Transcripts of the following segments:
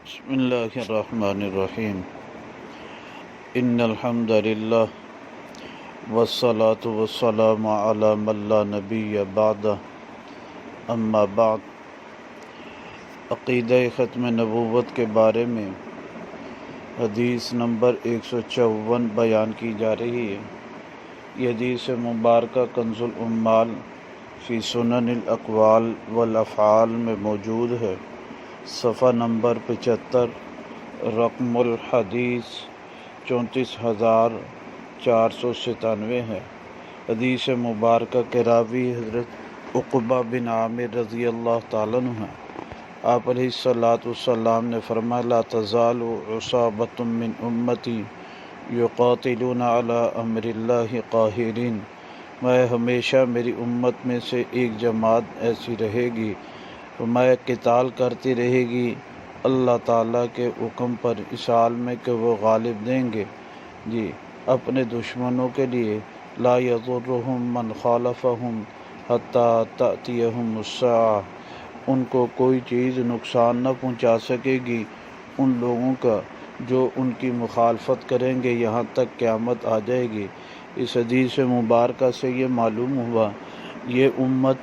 بسم اللہ الرحمن الرحیم ان الحمد للہ والصلاة والسلام علی من لا نبی بعد اما بعد۔ عقیدہ ختم نبوت کے بارے میں حدیث نمبر 154 بیان کی جا رہی ہے۔ یہ حدیث مبارکہ کنز العمال فی سنن الاقوال والافعال میں موجود ہے۔ صفحہ نمبر 75، رقم الحدیث 34,497 ہے۔ حدیث مبارکہ کے راوی حضرت عقبہ بن عامر رضی اللہ تعالیٰ عنہ ہیں۔ آپ علیہ السلام نے فرمایا: لا تزال عصابۃ من امتی یقاتلون علی امر اللہ قاہرین۔ میں ہمیشہ میری امت میں سے ایک جماعت ایسی رہے گی، میں قتال کرتی رہے گی اللہ تعالیٰ کے حکم پر اس حال میں کہ وہ غالب دیں گے اپنے دشمنوں کے لیے۔ لا یضرهم من خالفهم حتی تأتیہم الساعہ۔ ان کو کوئی چیز نقصان نہ پہنچا سکے گی ان لوگوں کا جو ان کی مخالفت کریں گے یہاں تک قیامت آ جائے گی۔ اس حدیث مبارکہ سے یہ معلوم ہوا یہ امت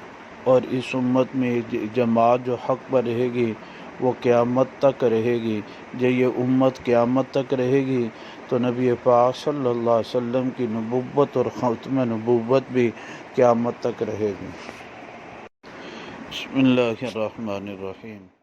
اور اس امت میں جماعت جو حق پر رہے گی وہ قیامت تک رہے گی۔ جب یہ امت قیامت تک رہے گی تو نبی پاک صلی اللہ علیہ وسلم کی نبوت اور ختم نبوت بھی قیامت تک رہے گی۔ بسم اللہ الرحمن الرحیم۔